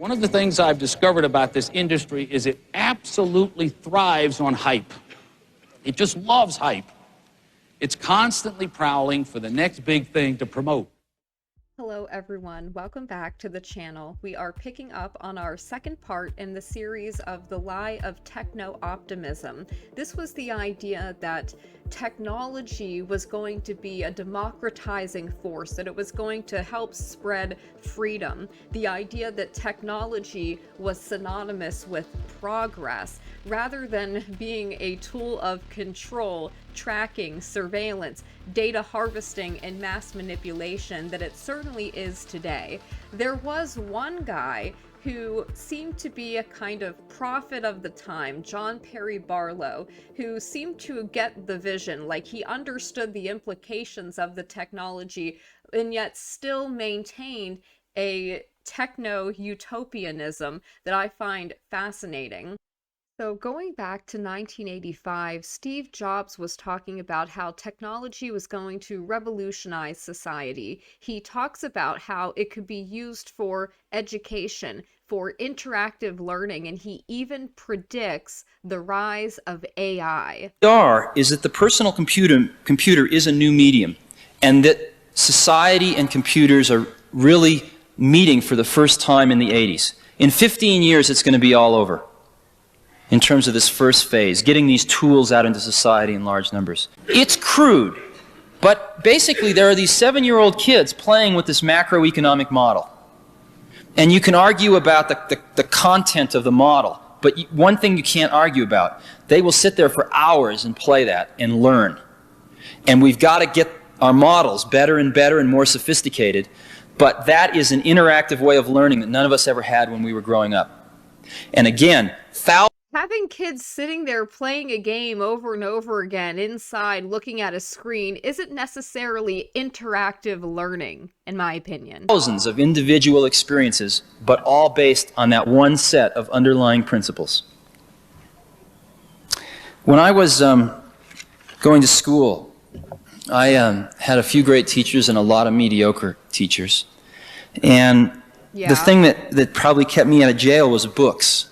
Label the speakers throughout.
Speaker 1: One of the things I've discovered about this industry is it absolutely thrives on hype. It just loves hype. It's constantly prowling for the next big thing to promote.
Speaker 2: Hello everyone, welcome back to the channel. We are picking up on our second part in the series of The Lie of Techno Optimism. This was the idea that technology was going to be a democratizing force, that it was going to help spread freedom. The idea that technology was synonymous with progress, rather than being a tool of control, tracking, surveillance, data harvesting, and mass manipulation that it certainly is today. There was one guy who seemed to be a kind of prophet of the time, John Perry Barlow, who seemed to get the vision, like he understood the implications of the technology and yet still maintained a techno-utopianism that I find fascinating. So going back to 1985, Steve Jobs was talking about how technology was going to revolutionize society. He talks about how it could be used for education, for interactive learning, and he even predicts the rise of AI.
Speaker 3: Is that the personal computer is a new medium, and that society and computers are really meeting for the first time in the 80s. In 15 years, it's going to be all over in terms of this first phase, getting these tools out into society in large numbers. It's crude, but basically there are these 7-year-old kids playing with this macroeconomic model. And you can argue about the content of the model, but one thing you can't argue about, they will sit there for hours and play that and learn. And we've got to get our models better and better and more sophisticated, but that is an interactive way of learning that none of us ever had when we were growing up. And again,
Speaker 2: having kids sitting there playing a game over and over again inside looking at a screen isn't necessarily interactive learning, in my opinion.
Speaker 3: Thousands of individual experiences, but all based on that one set of underlying principles. When I was going to school, I had a few great teachers and a lot of mediocre teachers. And the thing that probably kept me out of jail was books.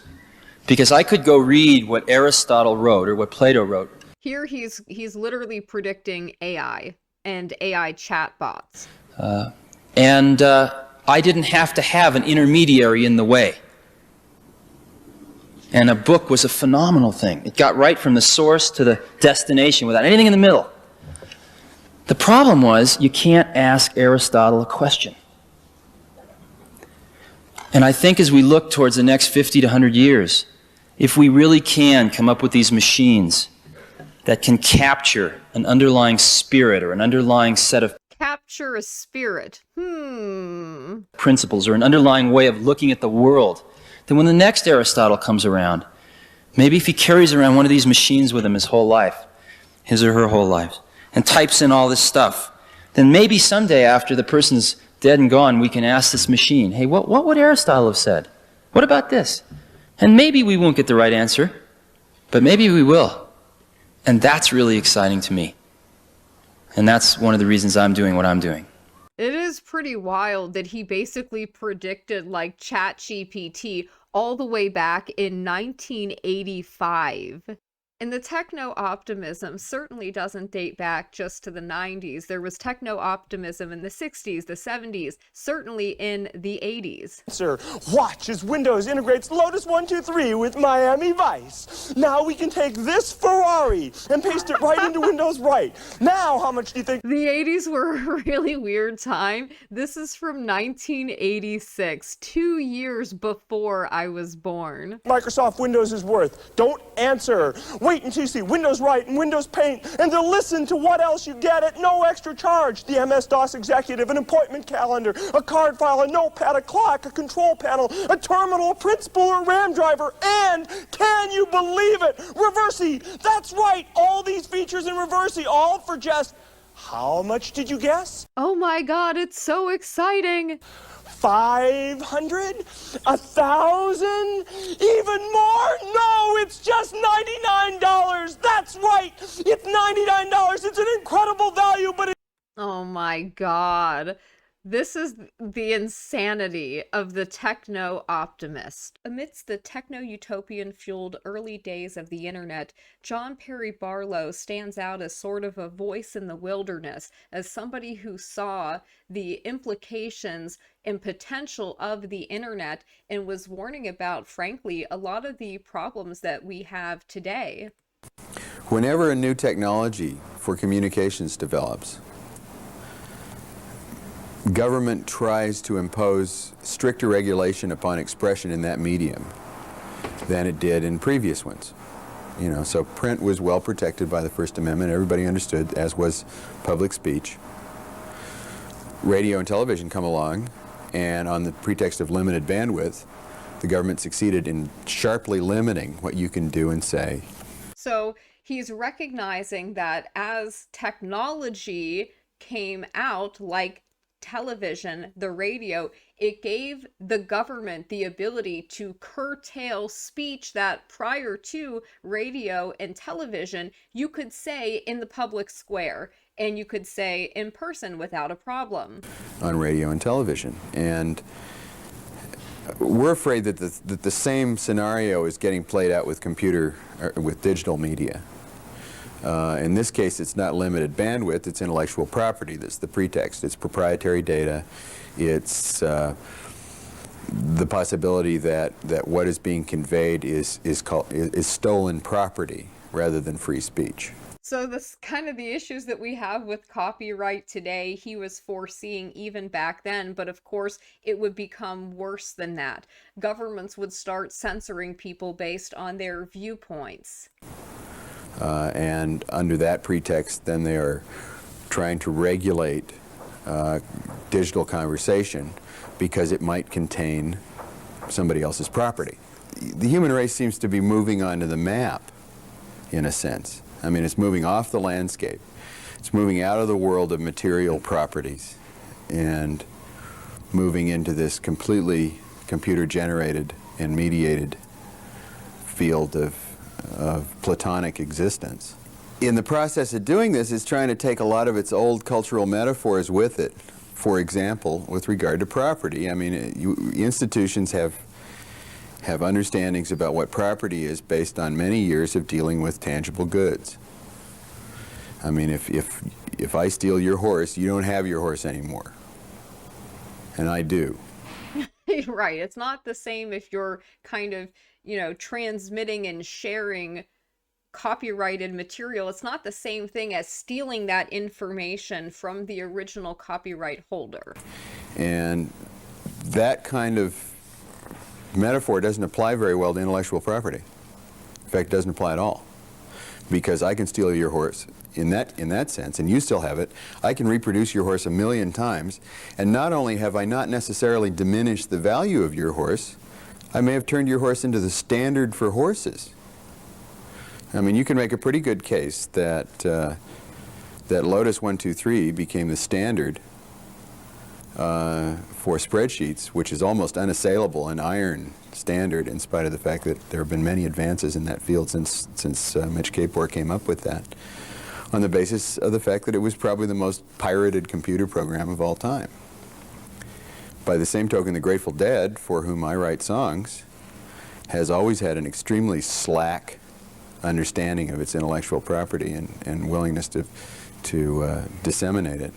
Speaker 3: Because I could go read what Aristotle wrote or what Plato wrote.
Speaker 2: Here he's literally predicting AI and AI chatbots.
Speaker 3: I didn't have to have an intermediary in the way. And a book was a phenomenal thing. It got right from the source to the destination without anything in the middle. The problem was you can't ask Aristotle a question. And I think as we look towards the next 50 to 100 years, if we really can come up with these machines that can capture an underlying spirit or an underlying set of
Speaker 2: capture a spirit,
Speaker 3: principles or an underlying way of looking at the world, then when the next Aristotle comes around, maybe if he carries around one of these machines with him his whole life, his or her whole life, and types in all this stuff, then maybe someday after the person's dead and gone, we can ask this machine, hey, what would Aristotle have said? What about this? And maybe we won't get the right answer, but maybe we will. And that's really exciting to me. And that's one of the reasons I'm doing what I'm doing.
Speaker 2: It is pretty wild that he basically predicted like ChatGPT all the way back in 1985. And the techno-optimism certainly doesn't date back just to the 90s. There was techno-optimism in the 60s, the 70s, certainly in the 80s.
Speaker 4: Sir, watch as Windows integrates Lotus 123 with Miami Vice. Now we can take this Ferrari and paste it right into Windows Right. Now, how much do you think?
Speaker 2: The 80s were a really weird time. This is from 1986, 2 years before I was born.
Speaker 4: Microsoft Windows is worth. Don't answer. Wait until you see Windows Right and Windows Paint, and then listen to what else you get at no extra charge. The MS-DOS Executive, an appointment calendar, a card file, a notepad, a clock, a control panel, a terminal, a principal, or RAM driver, and, can you believe it, Reversi. That's right, all these features in Reversi, all for just, how much did you guess?
Speaker 2: Oh my god, it's so exciting.
Speaker 4: 500? 1,000? Even more? No, it's just $99. That's right. It's $99. It's an incredible value, but
Speaker 2: Oh my god. This is the insanity of the techno-optimist. Amidst the techno-utopian-fueled early days of the internet, John Perry Barlow stands out as sort of a voice in the wilderness, as somebody who saw the implications and potential of the internet and was warning about, frankly, a lot of the problems that we have today.
Speaker 5: Whenever a new technology for communications develops, government tries to impose stricter regulation upon expression in that medium than it did in previous ones. You know, so print was well protected by the First Amendment. Everybody understood, as was public speech. Radio and television come along, and on the pretext of limited bandwidth, the government succeeded in sharply limiting what you can do and say.
Speaker 2: So he's recognizing that as technology came out, like television, the radio, it gave the government the ability to curtail speech that prior to radio and television you could say in the public square and you could say in person without a problem.
Speaker 5: On radio and television. And we're afraid that the same scenario is getting played out with with digital media. In this case, it's not limited bandwidth, it's intellectual property that's the pretext. It's proprietary data. It's the possibility that what is being conveyed is stolen property rather than free speech.
Speaker 2: So this kind of the issues that we have with copyright today, he was foreseeing even back then, but of course it would become worse than that. Governments would start censoring people based on their viewpoints.
Speaker 5: And under that pretext, then they are trying to regulate digital conversation because it might contain somebody else's property. The human race seems to be moving onto the map, in a sense. I mean, it's moving off the landscape. It's moving out of the world of material properties and moving into this completely computer-generated and mediated field of Platonic existence. In the process of doing this, it's trying to take a lot of its old cultural metaphors with it. For example, with regard to property, I mean, institutions have understandings about what property is based on many years of dealing with tangible goods. I mean, if I steal your horse, you don't have your horse anymore. And I do.
Speaker 2: Right. It's not the same if you're kind of, you know, transmitting and sharing copyrighted material. It's not the same thing as stealing that information from the original copyright holder.
Speaker 5: And that kind of metaphor doesn't apply very well to intellectual property. In fact, it doesn't apply at all. Because I can steal your horse in that sense, and you still have it. I can reproduce your horse 1,000,000 times, and not only have I not necessarily diminished the value of your horse, I may have turned your horse into the standard for horses. I mean, you can make a pretty good case that that Lotus 123 became the standard for spreadsheets, which is almost unassailable, an iron standard, in spite of the fact that there have been many advances in that field since Mitch Kapor came up with that, on the basis of the fact that it was probably the most pirated computer program of all time. By the same token, the Grateful Dead, for whom I write songs, has always had an extremely slack understanding of its intellectual property and willingness to disseminate it.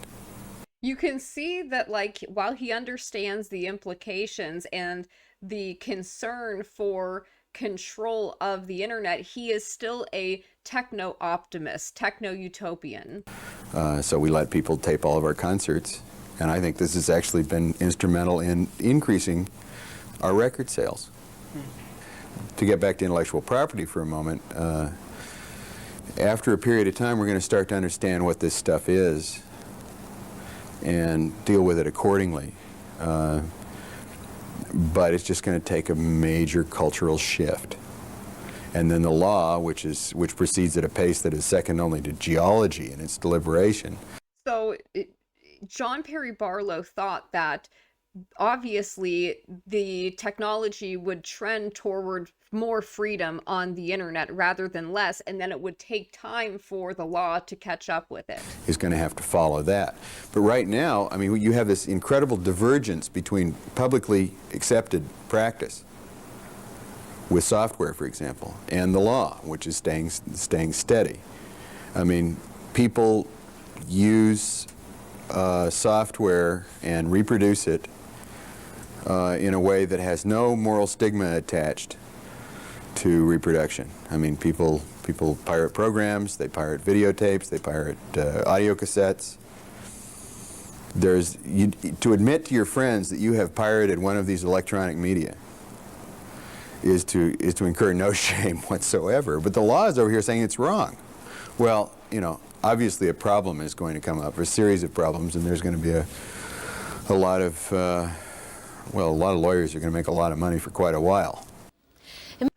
Speaker 2: You can see that, like, while he understands the implications and the concern for control of the internet, he is still a techno-optimist, techno-utopian.
Speaker 5: So we let people tape all of our concerts, and I think this has actually been instrumental in increasing our record sales. To get back to intellectual property for a moment, after a period of time, we're going to start to understand what this stuff is and deal with it accordingly. But it's just going to take a major cultural shift. And then the law, which proceeds at a pace that is second only to geology in its deliberation.
Speaker 2: So John Perry Barlow thought that obviously the technology would trend toward more freedom on the internet rather than less, and then it would take time for the law to catch up with it.
Speaker 5: Is going to have to follow that. But right now, I mean, you have this incredible divergence between publicly accepted practice with software, for example, and the law, which is staying steady. I mean, people use software and reproduce it in a way that has no moral stigma attached to reproduction. I mean, people pirate programs, they pirate videotapes, they pirate audio cassettes. To admit to your friends that you have pirated one of these electronic media is to incur no shame whatsoever. But the law is over here saying it's wrong. Well, you know, obviously a problem is going to come up, a series of problems, and there's going to be a lot of lawyers are going to make a lot of money for quite a while.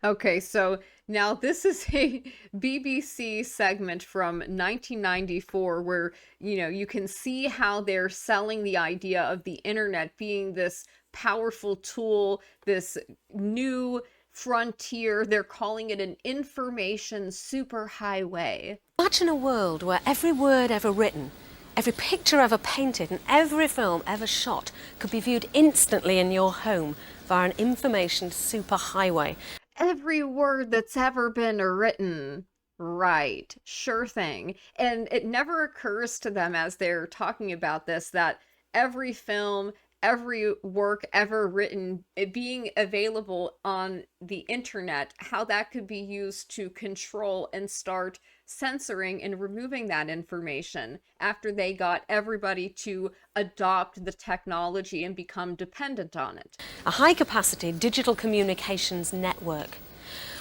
Speaker 2: Okay, so now this is a BBC segment from 1994 where, you know, you can see how they're selling the idea of the internet being this powerful tool, this new frontier. They're calling it an information superhighway.
Speaker 6: Imagine a world where every word ever written, every picture ever painted, and every film ever shot could be viewed instantly in your home via an information superhighway.
Speaker 2: Every word that's ever been written. Right, sure thing. And it never occurs to them as they're talking about this that every film, every work ever written, it being available on the internet, how that could be used to control and start censoring and removing that information after they got everybody to adopt the technology and become dependent on it.
Speaker 6: A high-capacity digital communications network.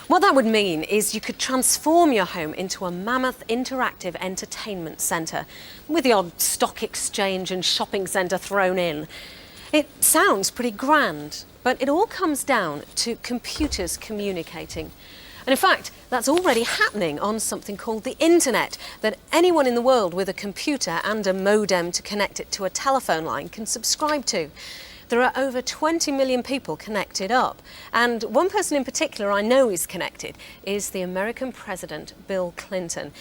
Speaker 6: What that would mean is you could transform your home into a mammoth interactive entertainment centre with the odd stock exchange and shopping centre thrown in. It sounds pretty grand, but it all comes down to computers communicating. And in fact, that's already happening on something called the internet, that anyone in the world with a computer and a modem to connect it to a telephone line can subscribe to. There are over 20 million people connected up. And one person in particular I know is connected is the American President, Bill Clinton.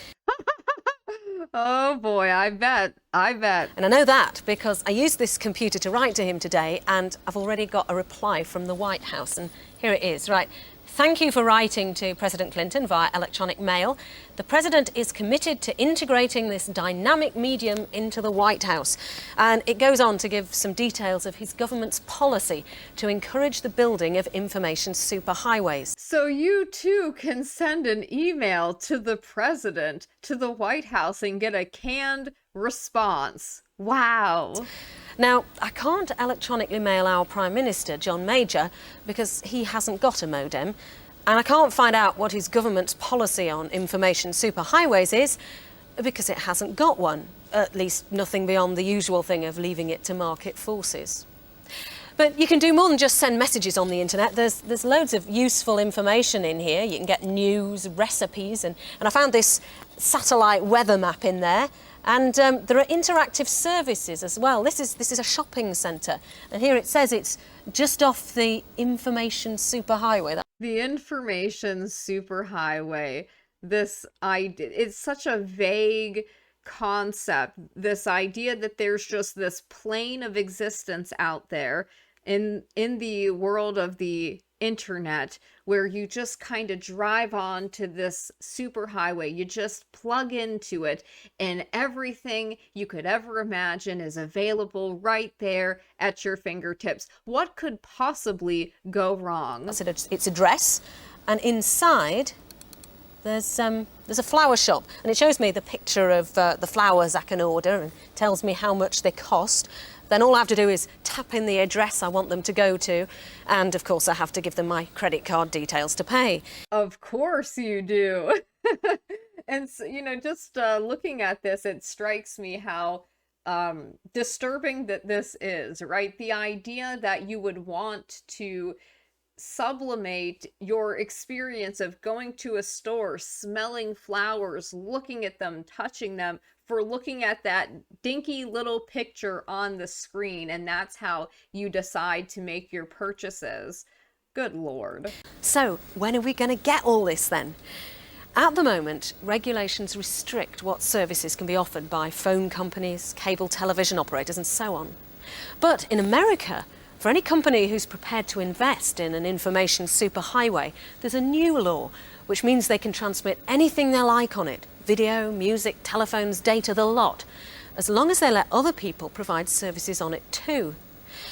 Speaker 2: Oh boy, I bet.
Speaker 6: And I know that because I used this computer to write to him today, and I've already got a reply from the White House, and here it is. Right. Thank you for writing to President Clinton via electronic mail. The President is committed to integrating this dynamic medium into the White House. And it goes on to give some details of his government's policy to encourage the building of information superhighways.
Speaker 2: So you too can send an email to the President, to the White House, and get a canned response. Wow.
Speaker 6: Now, I can't electronically mail our Prime Minister, John Major, because he hasn't got a modem, and I can't find out what his government's policy on information superhighways is, because it hasn't got one, at least nothing beyond the usual thing of leaving it to market forces. But you can do more than just send messages on the internet. There's loads of useful information in here. You can get news, recipes, and I found this satellite weather map in there. And there are interactive services as well. This is a shopping centre, and here it says it's just off the information superhighway.
Speaker 2: The information superhighway. This idea, it's such a vague concept. This idea that there's just this plane of existence out there in the world of the internet where you just kind of drive on to this superhighway. You just plug into it and everything you could ever imagine is available right there at your fingertips. What could possibly go wrong?
Speaker 6: It's a dress, and inside there's a flower shop, and it shows me the picture of the flowers I can order and tells me how much they cost. Then all I have to do is tap in the address I want them to go to, and of course I have to give them my credit card details to pay.
Speaker 2: Of course you do. And so, you know, just looking at this, it strikes me how disturbing that this is, right? The idea that you would want to sublimate your experience of going to a store, smelling flowers, looking at them, touching them, for looking at that dinky little picture on the screen, and that's how you decide to make your purchases. Good Lord.
Speaker 6: So, when are we going to get all this then? At the moment, regulations restrict what services can be offered by phone companies, cable television operators, and so on. But in America, for any company who's prepared to invest in an information superhighway, there's a new law which means they can transmit anything they like on it: video, music, telephones, data, the lot, as long as they let other people provide services on it too.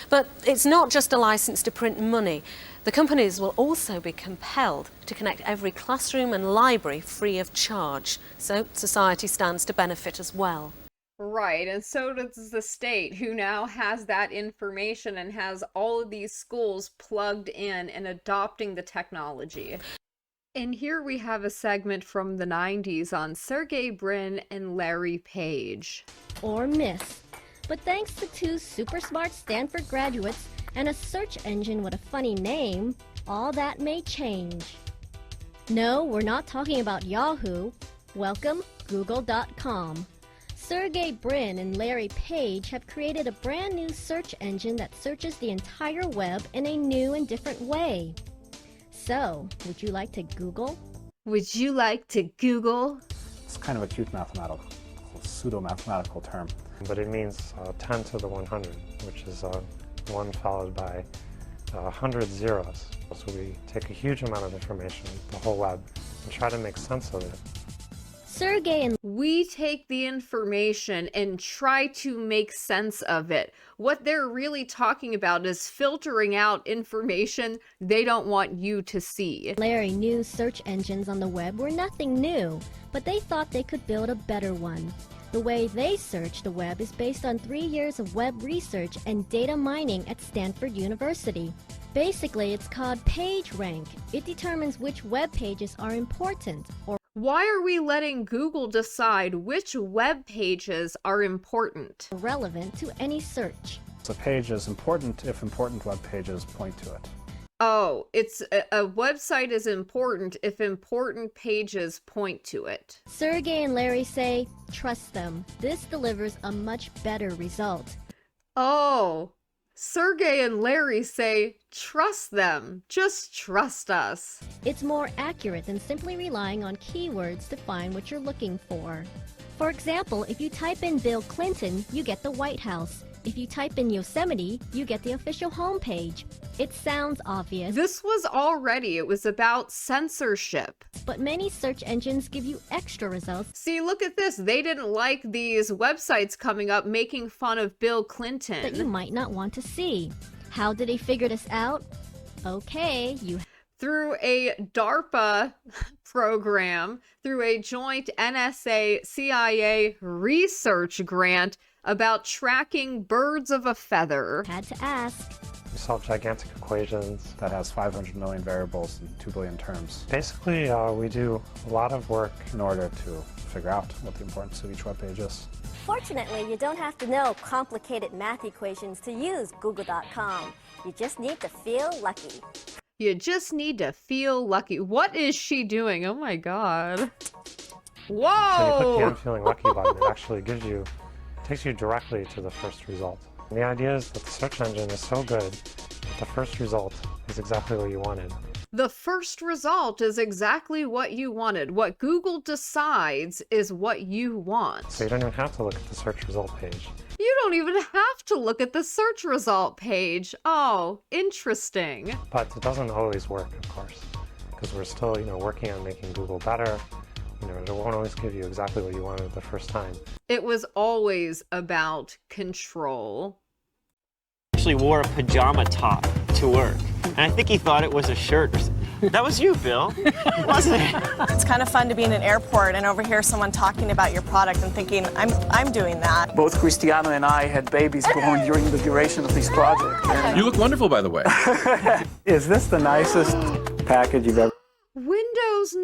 Speaker 6: But it's not just a license to print money. The companies will also be compelled to connect every classroom and library free of charge, so society stands to benefit as well.
Speaker 2: Right, and so does the state, who now has that information and has all of these schools plugged in and adopting the technology. And here we have a segment from the 90s on Sergey Brin and Larry Page.
Speaker 7: Or miss. But thanks to two super smart Stanford graduates and a search engine with a funny name, all that may change. No, we're not talking about Yahoo. Welcome, Google.com. Sergey Brin and Larry Page have created a brand new search engine that searches the entire web in a new and different way. So, would you like to Google?
Speaker 2: Would you like to Google?
Speaker 8: It's kind of a cute mathematical, pseudo-mathematical term.
Speaker 9: But it means 10 to the 100, which is 1 followed by 100 zeros. So we take a huge amount of information, the whole web, and try to make sense of it.
Speaker 7: Sergey and
Speaker 2: We take the information and try to make sense of it. What they're really talking about is filtering out information they don't want you to see.
Speaker 7: Larry knew search engines on the web were nothing new, but they thought they could build a better one. The way they search the web is based on 3 years of web research and data mining at Stanford University. Basically, it's called PageRank. It determines which web pages are important or
Speaker 2: Why are we letting Google decide which web pages are important?
Speaker 7: relevant to any search.
Speaker 8: So a page is important if important web pages point to it.
Speaker 2: Oh, it's a website is important if important pages point to it.
Speaker 7: Sergey and Larry say, trust them. This delivers a much better result.
Speaker 2: Oh, Sergey and Larry say, trust them. Just trust us.
Speaker 7: It's more accurate than simply relying on keywords to find what you're looking for. For example, if you type in Bill Clinton, you get the White House. If you type in Yosemite, you get the official homepage. It sounds obvious,
Speaker 2: This was already, it was about censorship.
Speaker 7: but many search engines give you extra results
Speaker 2: See, look at this. They didn't like these websites coming up making fun of Bill
Speaker 7: that you
Speaker 2: Clinton.
Speaker 7: might not want to see. How did they figure this out? Okay, you
Speaker 2: Through a DARPA program, through a joint NSA-CIA research grant about tracking birds of a feather.
Speaker 7: had to ask.
Speaker 9: We solve gigantic equations.
Speaker 8: That has 500 million variables and 2 billion terms
Speaker 9: Basically, we do a lot of work.
Speaker 8: in order to figure out what the importance of each web page is.
Speaker 10: Fortunately, you don't have to know complicated math equations to use Google.com. You just need to feel lucky.
Speaker 2: You just need to feel lucky. What is she doing? Oh my god.
Speaker 9: So you click the
Speaker 2: Whoa!
Speaker 9: I'm feeling lucky button, it actually takes you directly to the first result. And the idea is that the search engine is so good that the first result is exactly what you wanted.
Speaker 2: The first result is exactly what you wanted. What Google decides is what you want.
Speaker 9: So you don't even have to look at the search result page.
Speaker 2: You don't even have to look at the search result page. Oh, interesting.
Speaker 9: But it doesn't always work, of course, because we're still, working on making Google better. It won't always give you exactly what you wanted the first time.
Speaker 2: It was always about control.
Speaker 11: Actually wore a pajama top to work, and I think he thought it was a shirt or something. That was you, Bill, wasn't it?
Speaker 12: It's kind of fun to be in an airport and overhear someone talking about your product and thinking, I'm doing that.
Speaker 13: Both Cristiano and I had babies born during the duration of this project.
Speaker 14: You look wonderful, by the way.
Speaker 8: Is this the nicest package you've ever
Speaker 2: Windows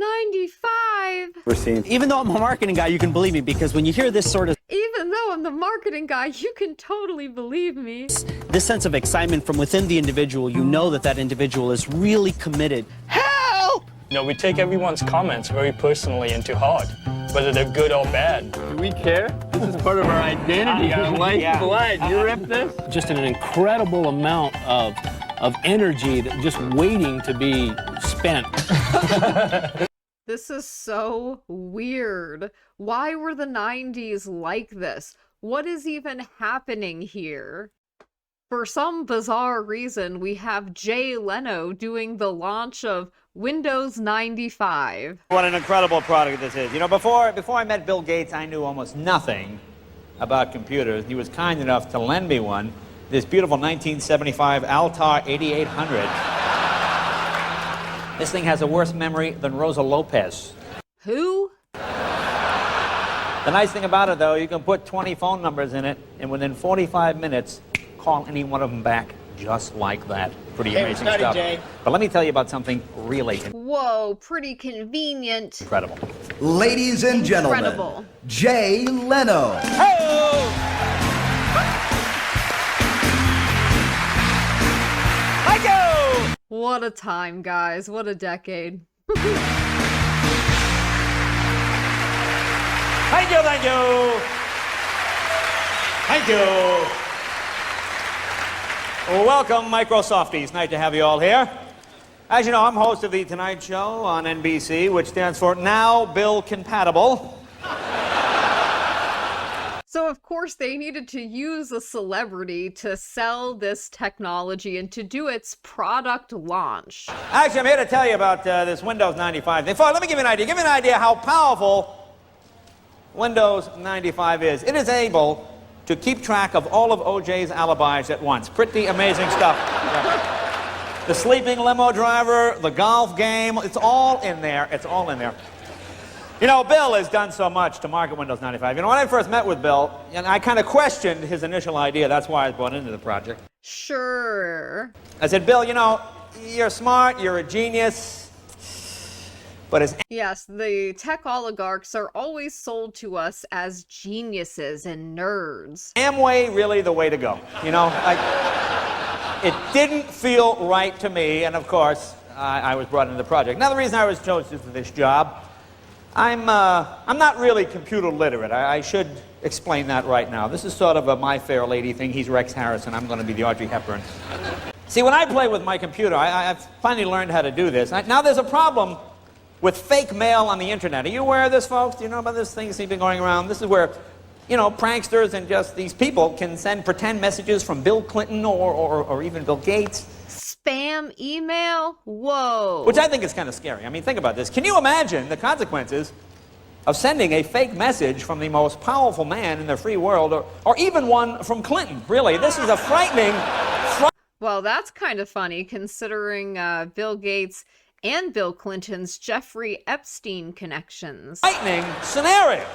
Speaker 2: 95.
Speaker 8: seen?
Speaker 11: Even though I'm a marketing guy, you can believe me, because when you hear this sort of
Speaker 2: Even though I'm the marketing guy, you can totally believe me.
Speaker 11: this sense of excitement from within the individual, you know that that individual is really committed. Help!
Speaker 14: You know, we take everyone's comments very personally and to heart, whether they're good or bad.
Speaker 15: Do we care? This is part of our identity, our lifeblood. You rip this?
Speaker 16: Just an incredible amount of energy that just waiting to be spent.
Speaker 2: This is so weird. Why were the 90s like this? What is even happening here? For some bizarre reason, we have Jay Leno doing the launch of Windows 95.
Speaker 17: What an incredible product this is. You know, before I met Bill Gates, I knew almost nothing about computers. He was kind enough to lend me one, this beautiful 1975 Altar 8800. This thing has a worse memory than Rosa Lopez.
Speaker 2: Who?
Speaker 17: The nice thing about it, though, you can put 20 phone numbers in it, and within 45 minutes, call any one of them back just like that. Pretty amazing stuff. Jay. But let me tell you about something really
Speaker 2: Whoa, pretty convenient.
Speaker 17: incredible.
Speaker 18: Ladies and gentlemen, Jay Leno.
Speaker 2: What a time, guys. What a decade.
Speaker 17: Thank you, thank you. Thank you. Well, welcome, Microsofties. Nice to have you all here. As you know, I'm host of The Tonight Show on NBC, which stands for Now Bill Compatible.
Speaker 2: So, of course, they needed to use a celebrity to sell this technology and to do its product launch.
Speaker 17: Actually, I'm here to tell you about this Windows 95 thing. Let me give you an idea. Give you an idea how powerful Windows 95 is. It is able to keep track of all of OJ's alibis at once. Pretty amazing stuff. Yeah. The sleeping limo driver, the golf game, it's all in there. It's all in there. You know, Bill has done so much to market Windows 95. You know, when I first met with Bill, and I kind of questioned his initial idea. That's why I was brought into the project.
Speaker 2: Sure.
Speaker 17: I said, Bill, you know, you're smart, you're a genius, but as...
Speaker 2: Yes, the tech oligarchs are always sold to us as geniuses and nerds.
Speaker 17: Amway really the way to go? You know, it didn't feel right to me, and of course, I was brought into the project. Now, the reason I was chosen for this job, I'm not really computer literate. I should explain that right now. This is sort of a My Fair Lady thing. He's Rex Harrison. I'm going to be the Audrey Hepburn. See, when I play with my computer, I've finally learned how to do this. Now, there's a problem with fake mail on the internet. Are you aware of this, folks? Do you know about this thing that's been going around? This is where, you know, pranksters and just these people can send pretend messages from Bill Clinton or even Bill Gates.
Speaker 2: Spam email? Whoa.
Speaker 17: Which I think is kind of scary. I mean, think about this. Can you imagine the consequences of sending a fake message from the most powerful man in the free world, or even one from Clinton? Really, this is a frightening...
Speaker 2: Well, that's kind of funny, considering Bill Gates and Bill Clinton's Jeffrey Epstein connections.
Speaker 17: Frightening scenario.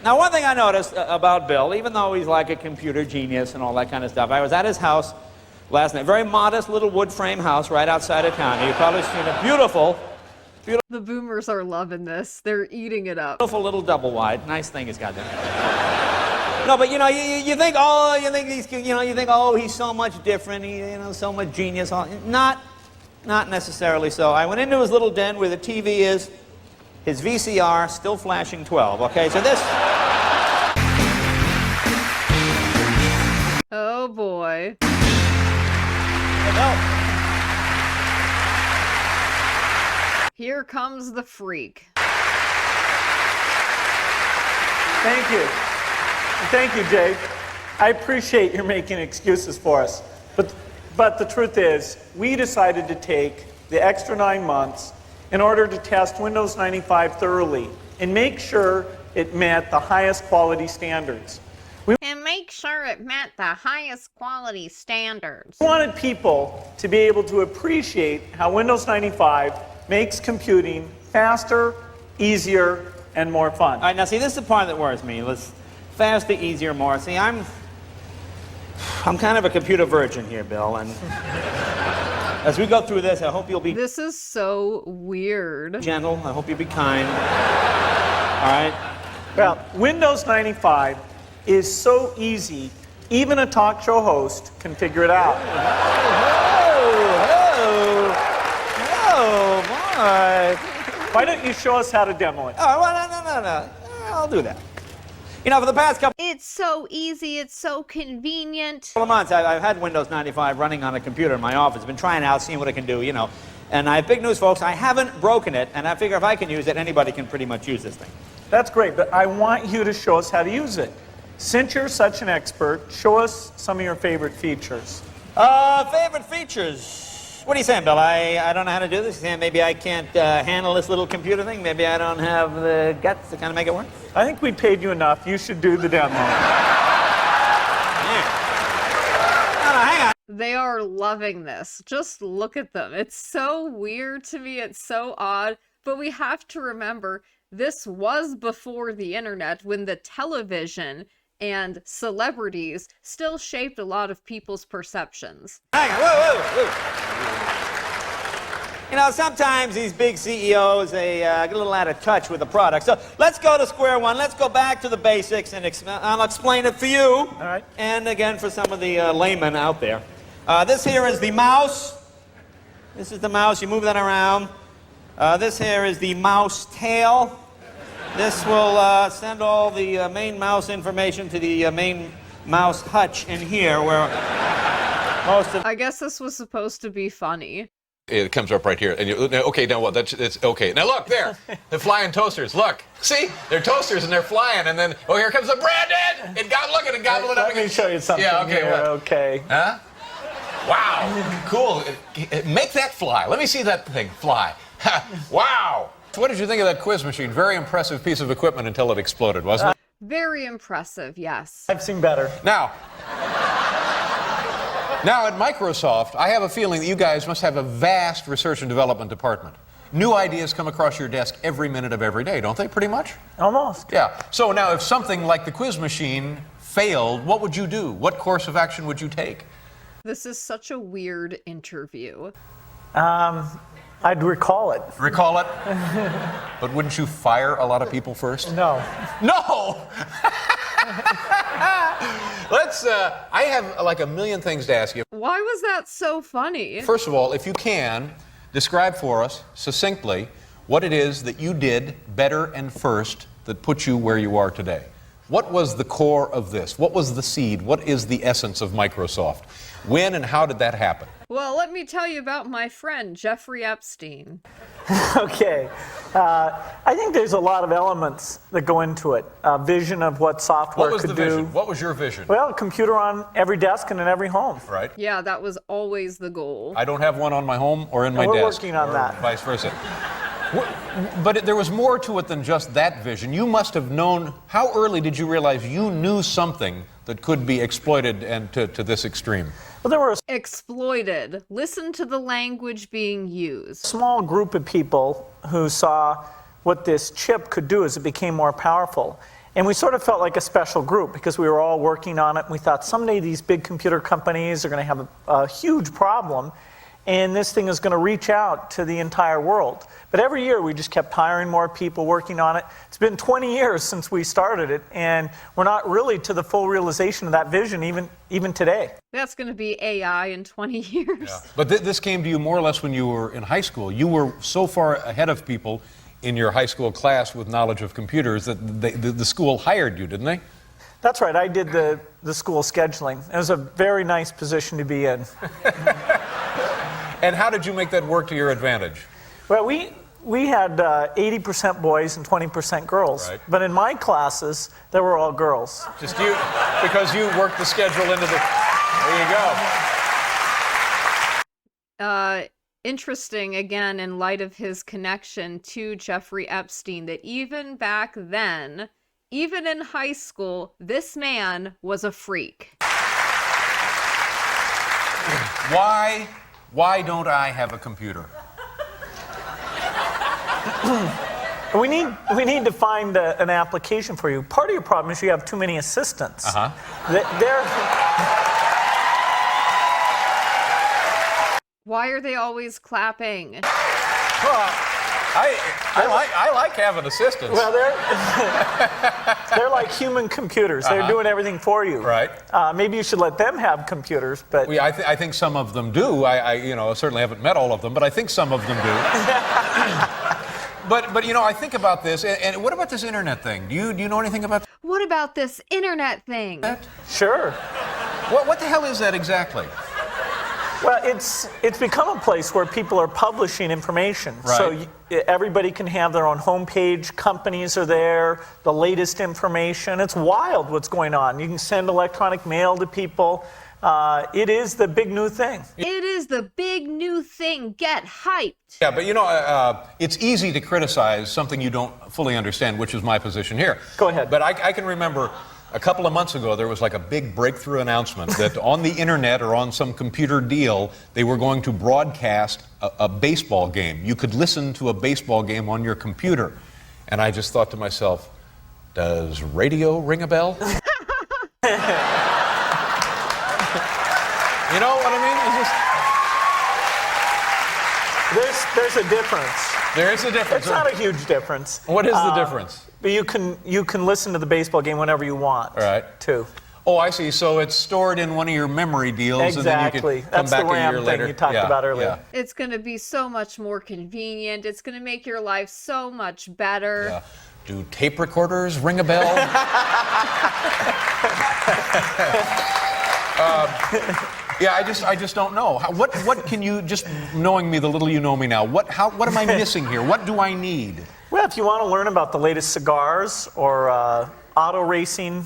Speaker 17: Now, one thing I noticed about Bill, even though he's like a computer genius and all that kind of stuff, I was at his house last night. Very modest little wood frame house right outside of town. You've probably seen a beautiful...
Speaker 2: The boomers are loving this. They're eating it up.
Speaker 17: Beautiful little double wide. Nice thing he's got there. No, but you know, you think, oh, he's so much different. So much genius. Not necessarily so. I went into his little den where the TV is. His VCR still flashing 12. Okay, so this.
Speaker 2: Oh boy. Here comes the freak.
Speaker 13: Thank you. Thank you, Jay. I appreciate your making excuses for us. But the truth is, we decided to take the extra 9 months in order to test Windows 95 thoroughly and make sure it met the highest quality standards. We wanted people to be able to appreciate how Windows 95 makes computing faster, easier, and more fun.
Speaker 17: All right, now see, this is the part that worries me. Faster, easier, more. See, I'm kind of a computer virgin here, Bill, and as we go through this, I hope you'll be...
Speaker 2: This is so weird.
Speaker 17: ...gentle. I hope you'll be kind. All right?
Speaker 13: Well, Windows 95 is so easy, even a talk show host can figure it out.
Speaker 17: Oh,
Speaker 13: Why don't you show us how to demo it?
Speaker 17: Oh, well, no. I'll do that. You know, for the past couple
Speaker 2: It's so easy, it's so convenient.
Speaker 17: of months, I've had Windows 95 running on a computer in my office. Been trying out, seeing what it can do, you know. And I have big news, folks. I haven't broken it, and I figure if I can use it, anybody can pretty much use this thing.
Speaker 13: That's great, but I want you to show us how to use it. Since you're such an expert, show us some of your favorite features.
Speaker 17: Favorite features. What are you saying, Bill? I don't know how to do this. You're saying maybe I can't handle this little computer thing? Maybe I don't have the guts to kind of make it work?
Speaker 13: I think we paid you enough. You should do the demo.
Speaker 17: Hang on.
Speaker 2: They are loving this. Just look at them. It's so weird to me. It's so odd. But we have to remember, this was before the internet, when the television and celebrities still shaped a lot of people's perceptions.
Speaker 17: Hang on. Whoa. You know, sometimes these big CEOs, they get a little out of touch with the product. So let's go to square one. Let's go back to the basics, and I'll explain it for you.
Speaker 13: All right.
Speaker 17: And again, for some of the laymen out there. This here is the mouse. This is the mouse. You move that around. This here is the mouse tail. This will send all the main mouse information to the main mouse hutch in here, where most of...
Speaker 2: I guess this was supposed to be funny.
Speaker 19: It comes up right here, and okay, now what? It's okay. Now look there, the flying toasters. Look, see, they're toasters and they're flying, and then here comes the Brandon. It got look at it, gobble it up.
Speaker 13: Let me show you something.
Speaker 19: Yeah, okay,
Speaker 13: here.
Speaker 19: what?
Speaker 13: Okay.
Speaker 19: Huh? Wow, cool. Make that fly. Let me see that thing fly. Wow. So what did you think of that quiz machine? Very impressive piece of equipment until it exploded, wasn't it?
Speaker 2: Very impressive, yes.
Speaker 13: I've seen better.
Speaker 19: Now, at Microsoft, I have a feeling that you guys must have a vast research and development department. New ideas come across your desk every minute of every day, don't they, pretty much?
Speaker 13: Almost.
Speaker 19: Yeah. So now, if something like the quiz machine failed, what would you do? What course of action would you take?
Speaker 2: This is such a weird interview.
Speaker 13: I'd recall it.
Speaker 19: Recall it? But wouldn't you fire a lot of people first?
Speaker 13: No.
Speaker 19: No! I have like a million things to ask you.
Speaker 2: Why was that so funny?
Speaker 19: First of all, if you can, describe for us succinctly what it is that you did better and first that put you where you are today. What was the core of this? What was the seed? What is the essence of Microsoft? When and how did that happen?
Speaker 2: Well, let me tell you about my friend, Jeffrey Epstein.
Speaker 13: Okay. I think there's a lot of elements that go into it. A vision of what software could do.
Speaker 19: What was the vision? What was your vision?
Speaker 13: Well, a computer on every desk and in every home.
Speaker 19: Right.
Speaker 2: Yeah, that was always the goal.
Speaker 19: I don't have one on my home or in my desk.
Speaker 13: We're working on that.
Speaker 19: Vice versa. But there was more to it than just that vision. You must have known, how early did you realize you knew something that could be exploited and to this extreme?
Speaker 13: Well, there were
Speaker 2: exploited. Listen to the language being used.
Speaker 13: A small group of people who saw what this chip could do as it became more powerful. And we sort of felt like a special group because we were all working on it. And we thought someday these big computer companies are going to have a huge problem, and this thing is going to reach out to the entire world. But every year we just kept hiring more people, working on it. It's been 20 years since we started it, and we're not really to the full realization of that vision even today.
Speaker 2: That's going to be AI in 20 years.
Speaker 19: Yeah. But this came to you more or less when you were in high school. You were so far ahead of people in your high school class with knowledge of computers that the school hired you, didn't they?
Speaker 13: That's right. I did the school scheduling. It was a very nice position to be in.
Speaker 19: And how did you make that work to your advantage?
Speaker 13: Well, we had 80% boys and 20% girls. Right. But in my classes, they were all girls.
Speaker 19: Just you, because you worked the schedule into the... There you go.
Speaker 2: Interesting, again, in light of his connection to Jeffrey Epstein, that even back then, even in high school, this man was a freak.
Speaker 19: Why don't I have a computer?
Speaker 13: We need to find an application for you. Part of your problem is you have too many assistants.
Speaker 2: Why are they always clapping?
Speaker 19: I like having assistants.
Speaker 13: Well, they're like human computers. They're doing everything for you.
Speaker 19: Right.
Speaker 13: Maybe you should let them have computers, but...
Speaker 19: I think some of them do. I certainly haven't met all of them, but I think some of them do. But I think about this, and what about this internet thing? Do you know anything about that?
Speaker 2: What about this internet thing?
Speaker 13: Sure.
Speaker 19: What the hell is that exactly?
Speaker 13: Well, it's become a place where people are publishing information.
Speaker 19: Right.
Speaker 13: So everybody can have their own homepage. Companies are there, the latest information. It's wild what's going on. You can send electronic mail to people. It is the big new thing.
Speaker 2: It is the big new thing. Get hyped.
Speaker 19: Yeah, but it's easy to criticize something you don't fully understand, which is my position here.
Speaker 13: Go ahead.
Speaker 19: But I can remember a couple of months ago, there was like a big breakthrough announcement that on the internet or on some computer deal, they were going to broadcast a baseball game. You could listen to a baseball game on your computer. And I just thought to myself, does radio ring a bell? You know what I mean?
Speaker 13: There's a difference.
Speaker 19: There is a difference.
Speaker 13: It's not a huge difference.
Speaker 19: What is the difference?
Speaker 13: But you can listen to the baseball game whenever you want.
Speaker 19: All right.
Speaker 13: Too.
Speaker 19: Oh, I see. So it's stored in one of your memory deals,
Speaker 13: Exactly.
Speaker 19: and then you can come
Speaker 13: That's
Speaker 19: back
Speaker 13: the
Speaker 19: a year
Speaker 13: RAM
Speaker 19: later.
Speaker 13: thing you talked about earlier.
Speaker 19: Yeah.
Speaker 2: It's going to be so much more convenient. It's going to make your life so much better.
Speaker 19: Yeah. Do tape recorders ring a bell? Yeah, I just don't know. What can you, just knowing me the little you know me now, what am I missing here? What do I need?
Speaker 13: Well, if you want to learn about the latest cigars or auto racing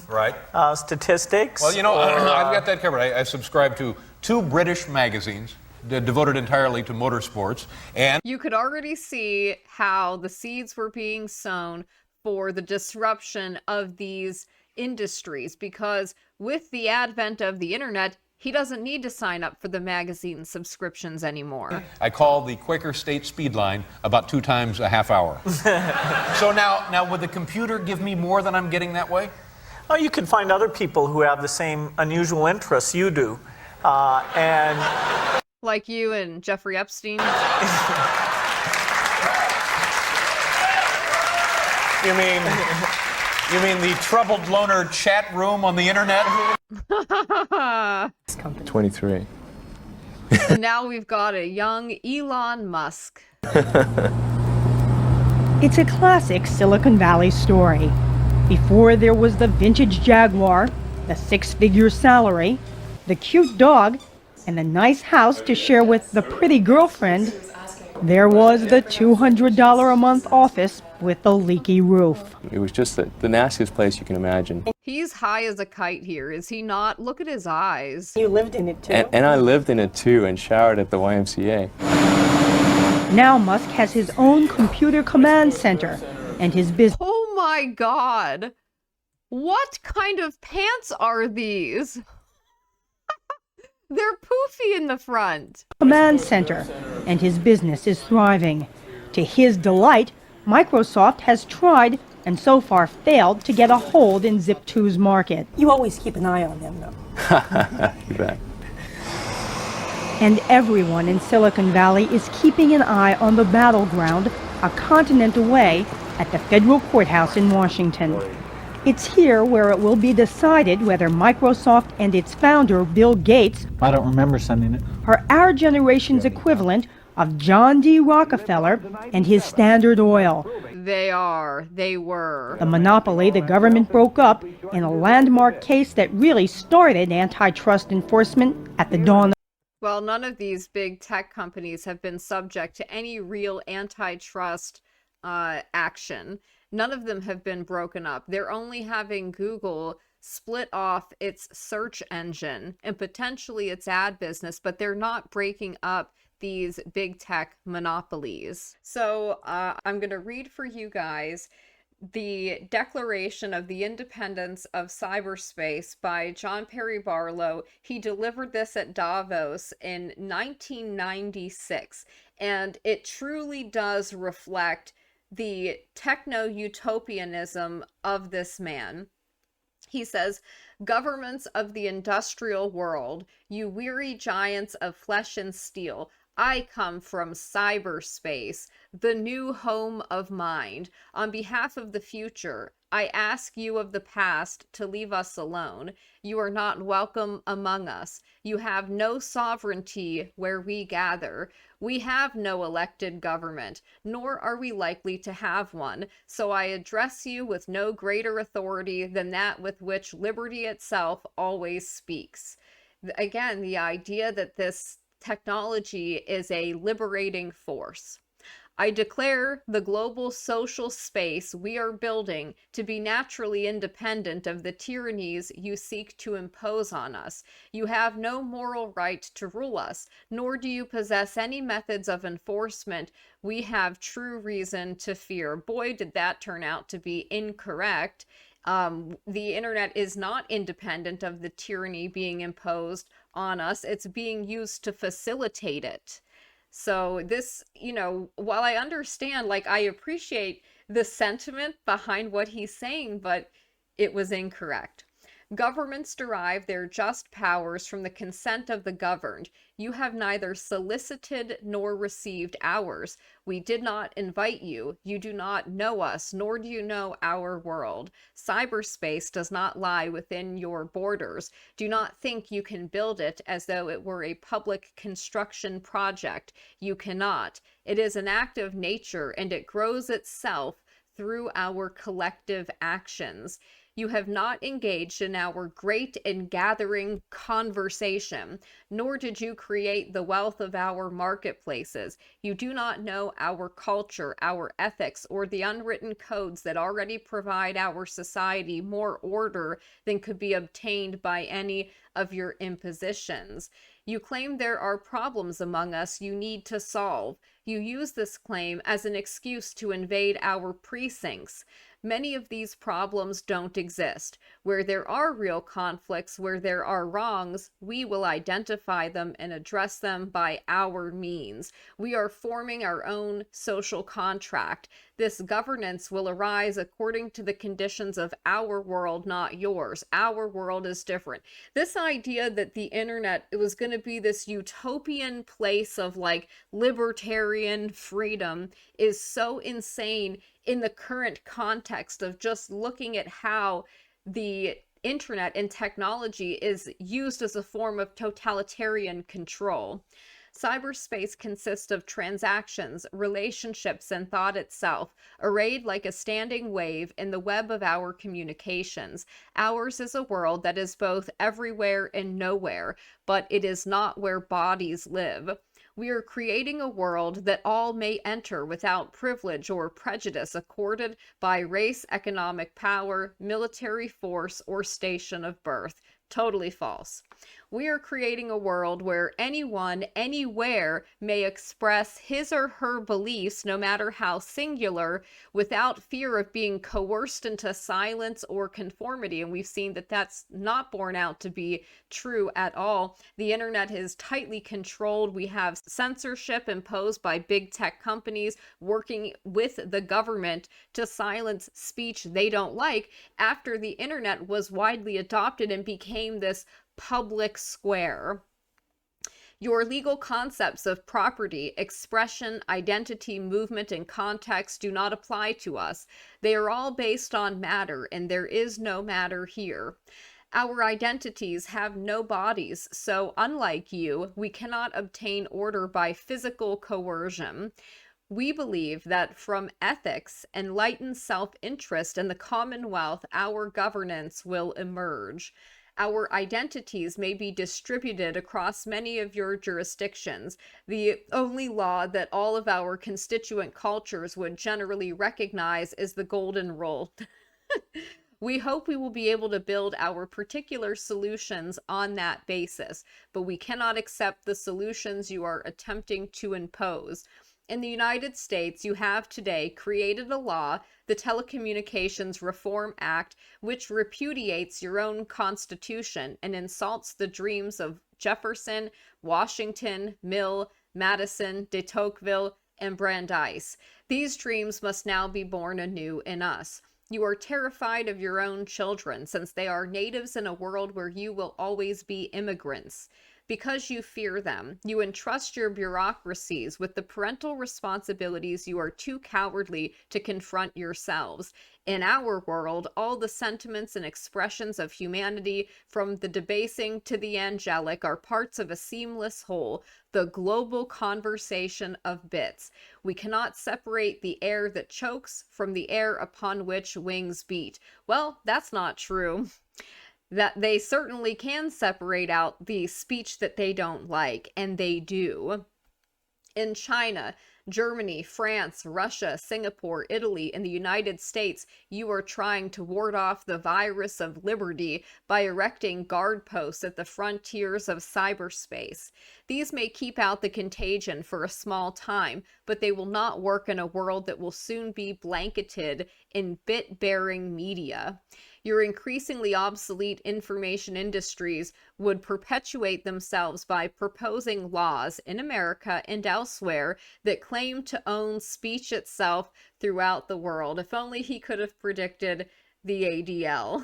Speaker 13: statistics.
Speaker 19: Well, I've got that covered. I subscribe to 2 British magazines devoted entirely to motorsports, and
Speaker 2: you could already see how the seeds were being sown for the disruption of these industries, because with the advent of the internet, he doesn't need to sign up for the magazine subscriptions anymore.
Speaker 19: I call the Quaker State speed line about 2 times a half hour. So now, would the computer give me more than I'm getting that way?
Speaker 13: Oh, you can find other people who have the same unusual interests you do, and
Speaker 2: like you and Jeffrey Epstein.
Speaker 19: You mean the troubled loner chat room on the internet?
Speaker 20: 23.
Speaker 2: And now we've got a young Elon Musk.
Speaker 21: It's a classic Silicon Valley story. Before there was the vintage Jaguar, the 6-figure salary, the cute dog, and the nice house to share with the pretty girlfriend, there was the $200 a month office with the leaky roof.
Speaker 20: It was just the nastiest place you can imagine.
Speaker 2: He's high as a kite here, is he not? Look at his eyes.
Speaker 21: You lived in it too.
Speaker 20: And I lived in it too and showered at the YMCA.
Speaker 21: Now Musk has his own computer command center and his business.
Speaker 2: Oh my God. What kind of pants are these? They're poofy in the front.
Speaker 21: Command center, and his business is thriving. To his delight, Microsoft has tried and so far failed to get a hold in Zip2's market.
Speaker 22: You always keep an eye on them, though.
Speaker 20: You bet.
Speaker 21: And everyone in Silicon Valley is keeping an eye on the battleground a continent away at the federal courthouse in Washington. It's here where it will be decided whether Microsoft and its founder, Bill Gates,
Speaker 8: I don't remember sending it.
Speaker 21: are our generation's equivalent of John D. Rockefeller and his Standard Oil.
Speaker 2: They are. They were.
Speaker 21: The monopoly the government broke up in a landmark case that really started antitrust enforcement at the dawn.
Speaker 2: Well, none of these big tech companies have been subject to any real antitrust action. None of them have been broken up. They're only having Google split off its search engine and potentially its ad business, but they're not breaking up these big tech monopolies. So I'm going to read for you guys the Declaration of the Independence of Cyberspace by John Perry Barlow. He delivered this at Davos in 1996, and it truly does reflect the techno-utopianism of this man. He says, "Governments of the industrial world, you weary giants of flesh and steel, I come from cyberspace, the new home of mind. On behalf of the future, I ask you of the past to leave us alone. You are not welcome among us. You have no sovereignty where we gather. We have no elected government, nor are we likely to have one. So I address you with no greater authority than that with which liberty itself always speaks. Again, the idea that this technology is a liberating force. I declare the global social space we are building to be naturally independent of the tyrannies you seek to impose on us. You have no moral right to rule us, nor do you possess any methods of enforcement we have true reason to fear. Boy, did that turn out to be incorrect. The internet is not independent of the tyranny being imposed on us. It's being used to facilitate it. So this, while I understand, like, I appreciate the sentiment behind what he's saying, but it was incorrect. Governments derive their just powers from the consent of the governed. You have neither solicited nor received ours. We did not invite you. You do not know us, nor do you know our world. Cyberspace does not lie within your borders. Do not think you can build it as though it were a public construction project. You cannot. It is an act of nature, and it grows itself through our collective actions. You have not engaged in our great and gathering conversation, nor did you create the wealth of our marketplaces. You do not know our culture, our ethics, or the unwritten codes that already provide our society more order than could be obtained by any of your impositions. You claim there are problems among us you need to solve. You use this claim as an excuse to invade our precincts. Many of these problems don't exist. Where there are real conflicts, where there are wrongs, we will identify them and address them by our means. We are forming our own social contract. This governance will arise according to the conditions of our world, not yours. Our world is different. This idea that the internet, it was going to be this utopian place of like libertarian freedom is so insane in the current context of just looking at how the internet and technology is used as a form of totalitarian control. Cyberspace consists of transactions, relationships, and thought itself, arrayed like a standing wave in the web of our communications. Ours is a world that is both everywhere and nowhere, but it is not where bodies live. We are creating a world that all may enter without privilege or prejudice accorded by race, economic power, military force, or station of birth. Totally false. We are creating a world where anyone, anywhere, may express his or her beliefs, no matter how singular, without fear of being coerced into silence or conformity. And we've seen that that's not borne out to be true at all. The internet is tightly controlled. We have censorship imposed by big tech companies working with the government to silence speech they don't like after the internet was widely adopted and became this public square. Your legal concepts of property, expression, identity, movement, and context do not apply to us. They are all based on matter, and there is no matter here. Our identities have no bodies, so unlike you, we cannot obtain order by physical coercion. We believe that from ethics, enlightened self-interest, and the commonwealth, our governance will emerge. Our identities may be distributed across many of your jurisdictions. The only law that all of our constituent cultures would generally recognize is the Golden Rule. We hope we will be able to build our particular solutions on that basis, but we cannot accept the solutions you are attempting to impose. In the United States, you have today created a law, the Telecommunications Reform Act, which repudiates your own Constitution and insults the dreams of Jefferson, Washington, Mill, Madison, de Tocqueville, and Brandeis. These dreams must now be born anew in us. You are terrified of your own children, since they are natives in a world where you will always be immigrants. Because you fear them, you entrust your bureaucracies with the parental responsibilities you are too cowardly to confront yourselves. In our world, all the sentiments and expressions of humanity, from the debasing to the angelic, are parts of a seamless whole, the global conversation of bits. We cannot separate the air that chokes from the air upon which wings beat. Well, that's not true. That they certainly can separate out the speech that they don't like, and they do. In China, Germany, France, Russia, Singapore, Italy, and the United States, you are trying to ward off the virus of liberty by erecting guard posts at the frontiers of cyberspace. These may keep out the contagion for a small time, but they will not work in a world that will soon be blanketed in bit-bearing media. Your increasingly obsolete information industries would perpetuate themselves by proposing laws in America and elsewhere that claim to own speech itself throughout the world. If only he could have predicted the ADL.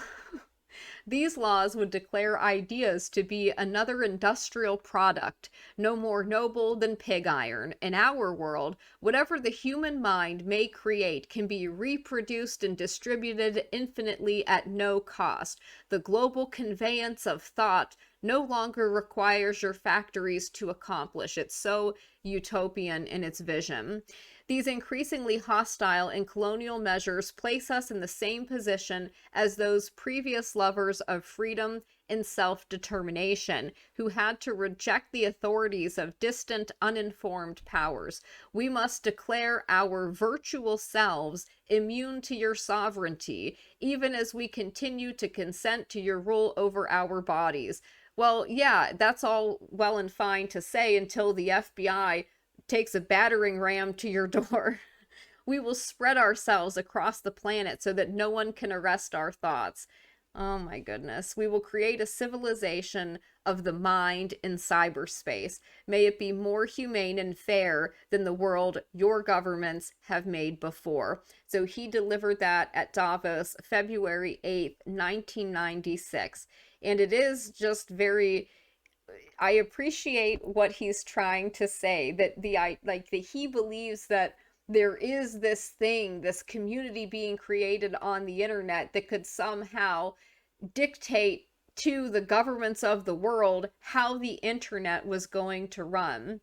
Speaker 2: These laws would declare ideas to be another industrial product, no more noble than pig iron. In our world, whatever the human mind may create can be reproduced and distributed infinitely at no cost. The global conveyance of thought no longer requires your factories to accomplish. It's so utopian in its vision. These increasingly hostile and colonial measures place us in the same position as those previous lovers of freedom and self-determination who had to reject the authorities of distant, uninformed powers. We must declare our virtual selves immune to your sovereignty, even as we continue to consent to your rule over our bodies. Well, yeah, that's all well and fine to say until the FBI takes a battering ram to your door. We will spread ourselves across the planet so that no one can arrest our thoughts. Oh my goodness. We will create a civilization of the mind in cyberspace. May it be more humane and fair than the world your governments have made before. So he delivered that at Davos, February 8th, 1996. And it is just very... I appreciate what he's trying to say, that he believes that there is this thing, this community being created on the internet that could somehow dictate to the governments of the world how the internet was going to run.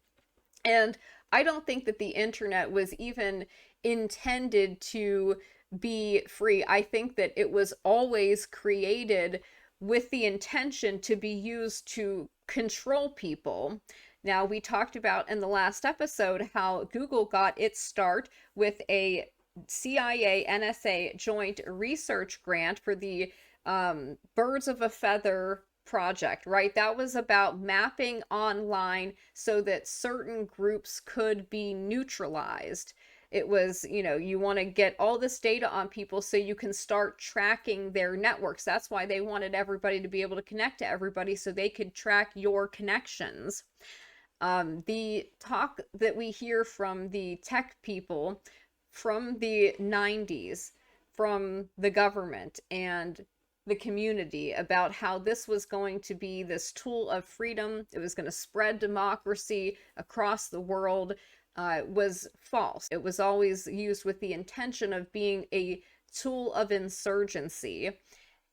Speaker 2: And I don't think that the internet was even intended to be free. I think that it was always created with the intention to be used to control people. Now, we talked about in the last episode how Google got its start with a CIA-NSA joint research grant for the Birds of a Feather project, right? That was about mapping online so that certain groups could be neutralized. It was, you want to get all this data on people so you can start tracking their networks. That's why they wanted everybody to be able to connect to everybody so they could track your connections. The talk that we hear from the tech people from the 90s, from the government and the community about how this was going to be this tool of freedom, it was going to spread democracy across the world, was false. It was always used with the intention of being a tool of insurgency,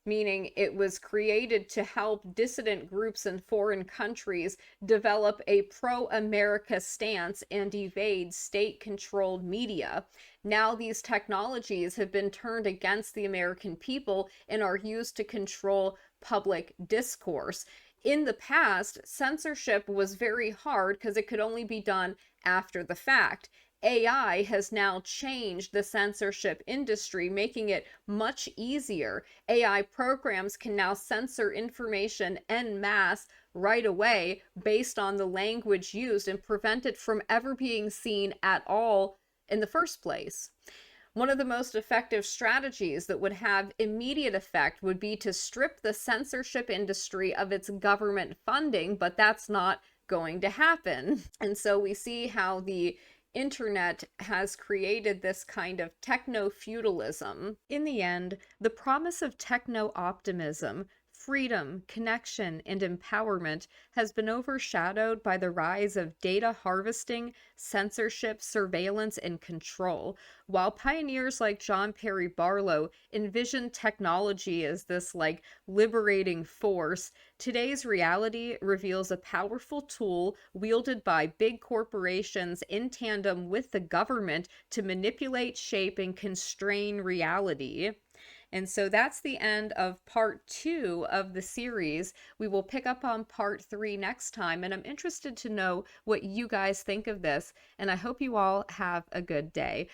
Speaker 2: meaning it was created to help dissident groups in foreign countries develop a pro-America stance and evade state-controlled media. Now these technologies have been turned against the American people and are used to control public discourse. In the past, censorship was very hard because it could only be done after the fact. AI has now changed the censorship industry, making it much easier. AI programs can now censor information en masse right away based on the language used and prevent it from ever being seen at all in the first place. One of the most effective strategies that would have immediate effect would be to strip the censorship industry of its government funding, but that's not going to happen. And so we see how the internet has created this kind of techno-feudalism. In the end, the promise of techno-optimism freedom, connection, and empowerment has been overshadowed by the rise of data harvesting, censorship, surveillance, and control. While pioneers like John Perry Barlow envisioned technology as this like liberating force, today's reality reveals a powerful tool wielded by big corporations in tandem with the government to manipulate, shape, and constrain reality. And so that's the end of part 2 of the series. We will pick up on part 3 next time, and I'm interested to know what you guys think of this, and I hope you all have a good day.